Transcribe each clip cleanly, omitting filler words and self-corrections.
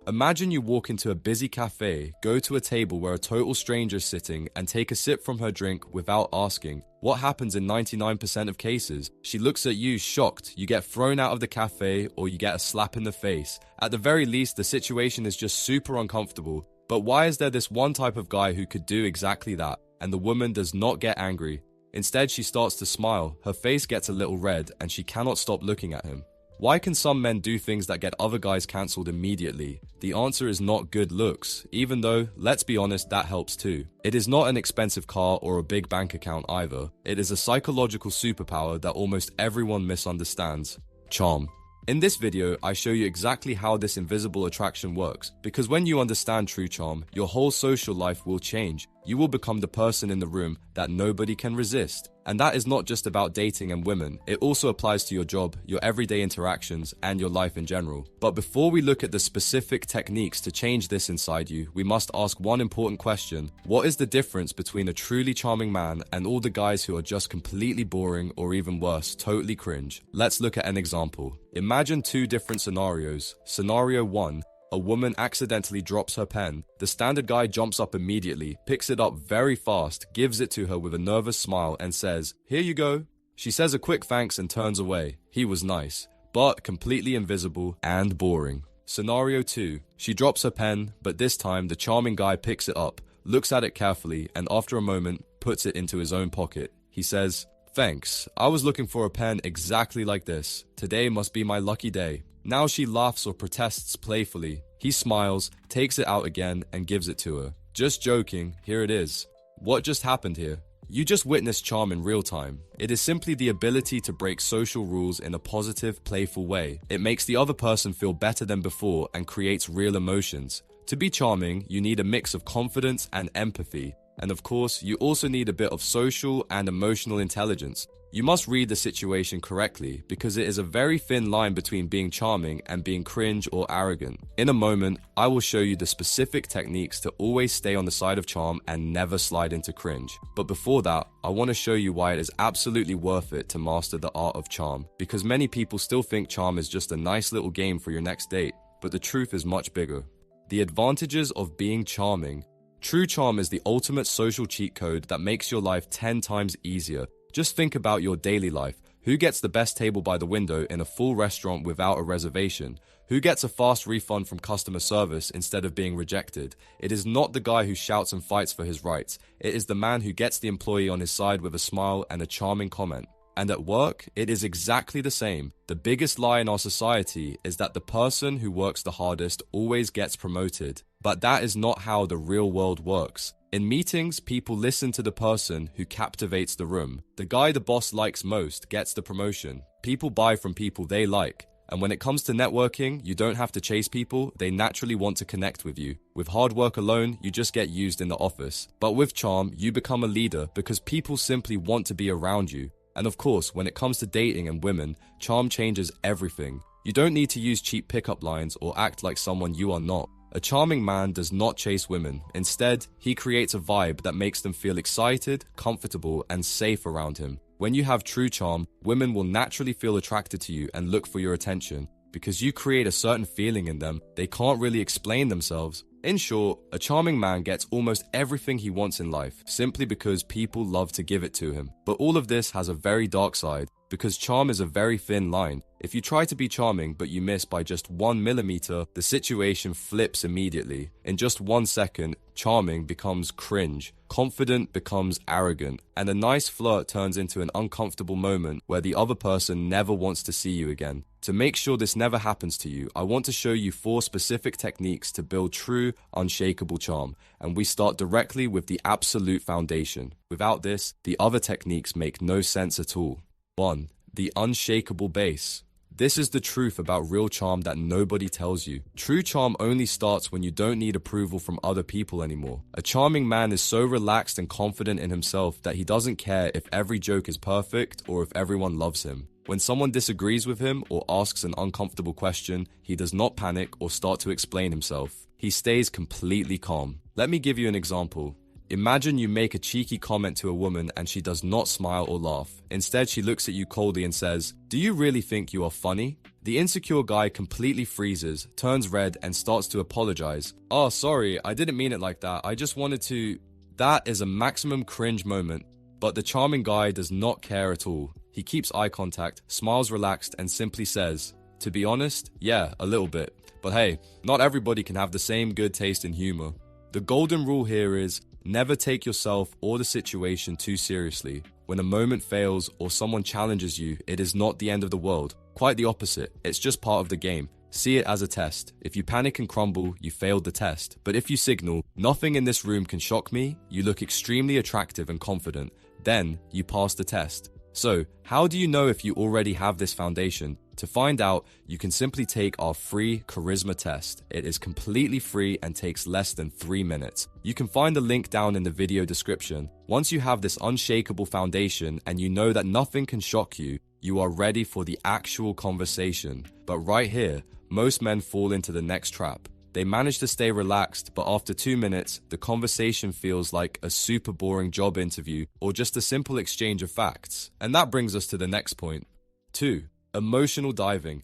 Imagine you walk into a busy cafe, go to a table where a total stranger is sitting, and take a sip from her drink without asking. What happens in 99% of cases? She looks at you shocked, you get thrown out of the cafe, or you get a slap in the face. At the very least, the situation is just super uncomfortable. But why is there this one type of guy who could do exactly that, and the woman does not get angry? Instead, she starts to smile, her face gets a little red, and she cannot stop looking at him. Why can some men do things that get other guys cancelled immediately? The answer is not good looks, even though, let's be honest, that helps too. It is not an expensive car or a big bank account either. It is a psychological superpower that almost everyone misunderstands. Charm. In this video, I show you exactly how this invisible attraction works, because when you understand true charm, your whole social life will change. You will become the person in the room that nobody can resist. And that is not just about dating and women, it also applies to your job, your everyday interactions, and your life in general. But before we look at the specific techniques to change this inside you, we must ask one important question. What is the difference between a truly charming man and all the guys who are just completely boring or even worse, totally cringe? Let's look at an example. Imagine two different scenarios. Scenario 1. A woman accidentally drops her pen. The standard guy jumps up immediately, picks it up very fast, gives it to her with a nervous smile and says, "Here you go." She says a quick thanks and turns away. He was nice, but completely invisible and boring. Scenario 2. She drops her pen, but this time the charming guy picks it up, looks at it carefully, and after a moment, puts it into his own pocket. He says, "Thanks, I was looking for a pen exactly like this. Today must be my lucky day." Now she laughs or protests playfully. He smiles, takes it out again, and gives it to her. Just joking, here it is. What just happened here? You just witnessed charm in real time. It is simply the ability to break social rules in a positive, playful way. It makes the other person feel better than before and creates real emotions. To be charming, you need a mix of confidence and empathy. And of course, you also need a bit of social and emotional intelligence. You must read the situation correctly because it is a very thin line between being charming and being cringe or arrogant. In a moment, I will show you the specific techniques to always stay on the side of charm and never slide into cringe. But before that, I want to show you why it is absolutely worth it to master the art of charm, because many people still think charm is just a nice little game for your next date, but the truth is much bigger. The advantages of being charming. True charm is the ultimate social cheat code that makes your life 10 times easier. Just think about your daily life. Who gets the best table by the window in a full restaurant without a reservation? Who gets a fast refund from customer service instead of being rejected? It is not the guy who shouts and fights for his rights. It is the man who gets the employee on his side with a smile and a charming comment. And at work, it is exactly the same. The biggest lie in our society is that the person who works the hardest always gets promoted. But that is not how the real world works. In meetings, people listen to the person who captivates the room. The guy the boss likes most gets the promotion. People buy from people they like. And when it comes to networking, you don't have to chase people, they naturally want to connect with you. With hard work alone, you just get used in the office. But with charm, you become a leader because people simply want to be around you. And of course, when it comes to dating and women, charm changes everything. You don't need to use cheap pickup lines or act like someone you are not. A charming man does not chase women. Instead, he creates a vibe that makes them feel excited, comfortable, and safe around him. When you have true charm, women will naturally feel attracted to you and look for your attention. Because you create a certain feeling in them, they can't really explain themselves. In short, a charming man gets almost everything he wants in life, simply because people love to give it to him. But all of this has a very dark side, because charm is a very thin line. If you try to be charming but you miss by just 1 millimeter, the situation flips immediately. In just 1 second, charming becomes cringe, confident becomes arrogant, and a nice flirt turns into an uncomfortable moment where the other person never wants to see you again. To make sure this never happens to you, I want to show you 4 specific techniques to build true, unshakable charm, and we start directly with the absolute foundation. Without this, the other techniques make no sense at all. 1. The unshakable base. This is the truth about real charm that nobody tells you. True charm only starts when you don't need approval from other people anymore. A charming man is so relaxed and confident in himself that he doesn't care if every joke is perfect or if everyone loves him. When someone disagrees with him or asks an uncomfortable question, he does not panic or start to explain himself. He stays completely calm. Let me give you an example. Imagine you make a cheeky comment to a woman and she does not smile or laugh. Instead, she looks at you coldly and says, "Do you really think you are funny?" The insecure guy completely freezes, turns red, and starts to apologize. "Oh, sorry, I didn't mean it like that. I just wanted to..." That is a maximum cringe moment, but the charming guy does not care at all. He keeps eye contact, smiles relaxed, and simply says, "To be honest, yeah, a little bit. But hey, not everybody can have the same good taste in humor." The golden rule here is, never take yourself or the situation too seriously. When a moment fails or someone challenges you, it is not the end of the world. Quite the opposite, it's just part of the game. See it as a test. If you panic and crumble, you failed the test. But if you signal, "Nothing in this room can shock me," you look extremely attractive and confident, then you pass the test. So, how do you know if you already have this foundation? To find out, you can simply take our free charisma test. It is completely free and takes less than 3 minutes. You can find the link down in the video description. Once you have this unshakable foundation and you know that nothing can shock you, you are ready for the actual conversation. But right here, most men fall into the next trap. They manage to stay relaxed, but after 2 minutes, the conversation feels like a super boring job interview or just a simple exchange of facts. And that brings us to the next point. 2. Emotional diving.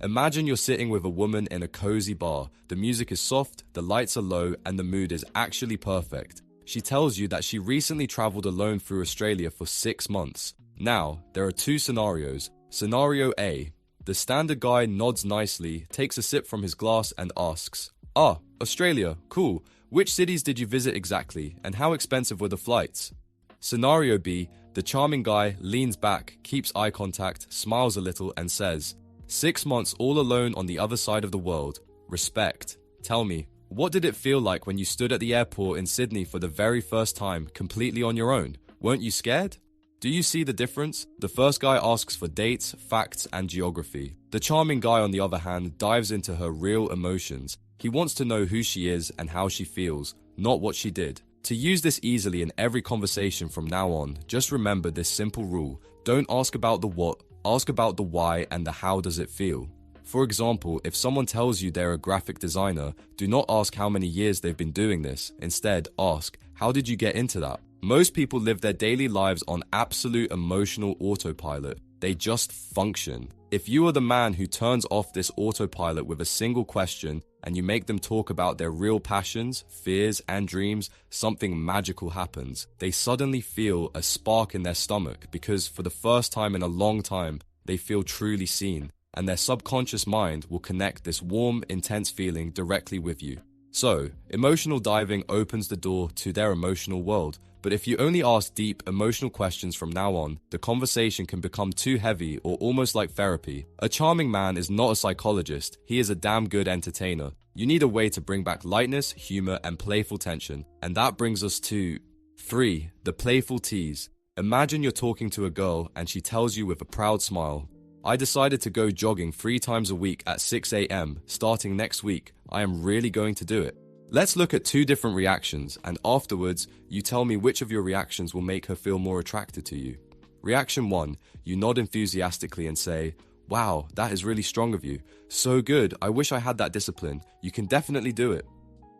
Imagine you're sitting with a woman in a cozy bar. The music is soft, the lights are low, and the mood is actually perfect. She tells you that she recently traveled alone through Australia for 6 months. Now, there are 2 scenarios. Scenario A. The standard guy nods nicely, takes a sip from his glass and asks, "Ah, Australia, cool. Which cities did you visit exactly, and how expensive were the flights?" Scenario B. The charming guy leans back, keeps eye contact, smiles a little and says, "6 months all alone on the other side of the world. Respect. Tell me, what did it feel like when you stood at the airport in Sydney for the very first time, completely on your own? Weren't you scared?" Do you see the difference? The first guy asks for dates, facts, and geography. The charming guy, on the other hand, dives into her real emotions. He wants to know who she is and how she feels, not what she did. To use this easily in every conversation from now on, just remember this simple rule. Don't ask about the what, ask about the why and the how does it feel. For example, if someone tells you they're a graphic designer, do not ask how many years they've been doing this. Instead, ask, how did you get into that? Most people live their daily lives on absolute emotional autopilot. They just function. If you are the man who turns off this autopilot with a single question and you make them talk about their real passions, fears, and dreams, something magical happens. They suddenly feel a spark in their stomach because for the first time in a long time, they feel truly seen, and their subconscious mind will connect this warm, intense feeling directly with you. So, emotional diving opens the door to their emotional world. But if you only ask deep, emotional questions from now on, the conversation can become too heavy or almost like therapy. A charming man is not a psychologist, he is a damn good entertainer. You need a way to bring back lightness, humor, and playful tension. And that brings us to 3. The Playful Tease. Imagine you're talking to a girl and she tells you with a proud smile, "I decided to go jogging 3 times a week at 6 a.m. starting next week. I am really going to do it." Let's look at 2 different reactions, and afterwards, you tell me which of your reactions will make her feel more attracted to you. Reaction 1, you nod enthusiastically and say, "Wow, that is really strong of you. So good, I wish I had that discipline. You can definitely do it."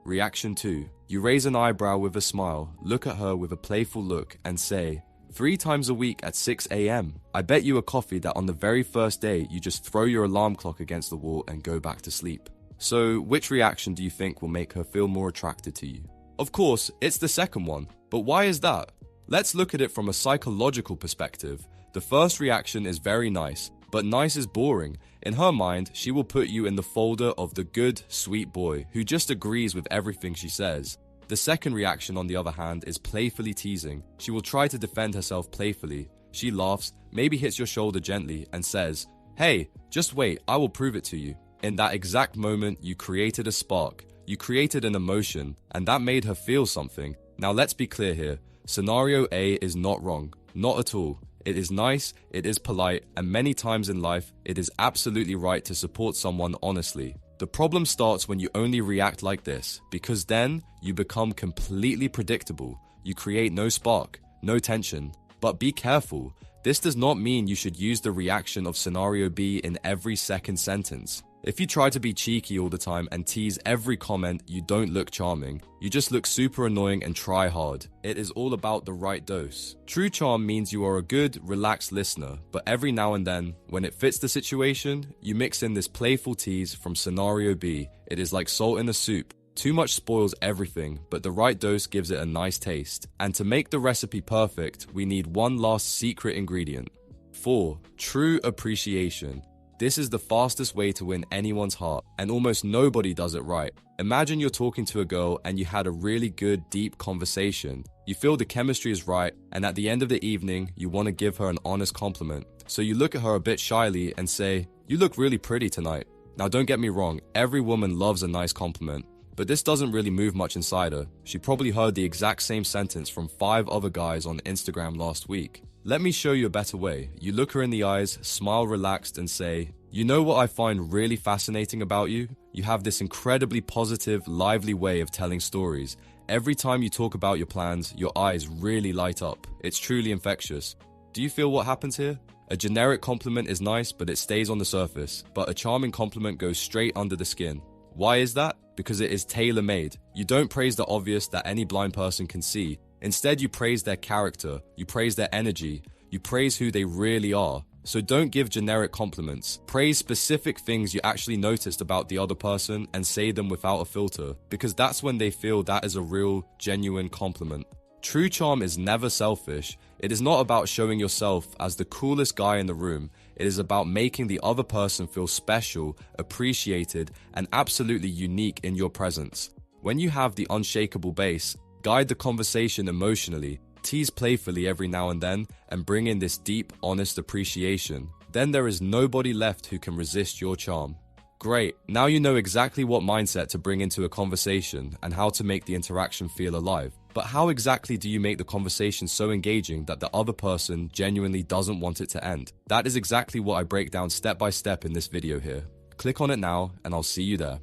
Reaction 2, you raise an eyebrow with a smile, look at her with a playful look, and say, 3 times a week at 6 a.m. I bet you a coffee that on the very first day, you just throw your alarm clock against the wall and go back to sleep. So, which reaction do you think will make her feel more attracted to you? Of course, it's the second one. But why is that? Let's look at it from a psychological perspective. The first reaction is very nice, but nice is boring. In her mind, she will put you in the folder of the good, sweet boy who just agrees with everything she says. The second reaction, on the other hand, is playfully teasing. She will try to defend herself playfully. She laughs, maybe hits your shoulder gently, and says, "Hey, just wait, I will prove it to you." In that exact moment, you created a spark. You created an emotion, and that made her feel something. Now let's be clear here. Scenario A is not wrong. Not at all. It is nice, it is polite, and many times in life, it is absolutely right to support someone honestly. The problem starts when you only react like this, because then you become completely predictable. You create no spark, no tension. But be careful. This does not mean you should use the reaction of scenario B in every second sentence. If you try to be cheeky all the time and tease every comment, you don't look charming. You just look super annoying and try hard. It is all about the right dose. True charm means you are a good, relaxed listener, but every now and then, when it fits the situation, you mix in this playful tease from scenario B. It is like salt in a soup. Too much spoils everything, but the right dose gives it a nice taste. And to make the recipe perfect, we need one last secret ingredient. 4. True appreciation. This is the fastest way to win anyone's heart, and almost nobody does it right. Imagine you're talking to a girl and you had a really good, deep conversation. You feel the chemistry is right, and at the end of the evening, you want to give her an honest compliment. So you look at her a bit shyly and say, "You look really pretty tonight." Now don't get me wrong, every woman loves a nice compliment. But this doesn't really move much inside her. She probably heard the exact same sentence from 5 other guys on Instagram last week. Let me show you a better way. You look her in the eyes, smile relaxed and say, "You know what I find really fascinating about you? You have this incredibly positive, lively way of telling stories. Every time you talk about your plans, your eyes really light up. It's truly infectious." Do you feel what happens here? A generic compliment is nice, but it stays on the surface. But a charming compliment goes straight under the skin. Why is that? Because it is tailor-made. You don't praise the obvious that any blind person can see. Instead, you praise their character, you praise their energy, you praise who they really are. So don't give generic compliments. Praise specific things you actually noticed about the other person and say them without a filter, because that's when they feel that is a real, genuine compliment. True charm is never selfish. It is not about showing yourself as the coolest guy in the room. It is about making the other person feel special, appreciated, and absolutely unique in your presence. When you have the unshakable base, guide the conversation emotionally, tease playfully every now and then, and bring in this deep, honest appreciation. Then there is nobody left who can resist your charm. Great, now you know exactly what mindset to bring into a conversation and how to make the interaction feel alive. But how exactly do you make the conversation so engaging that the other person genuinely doesn't want it to end? That is exactly what I break down step by step in this video here. Click on it now, and I'll see you there.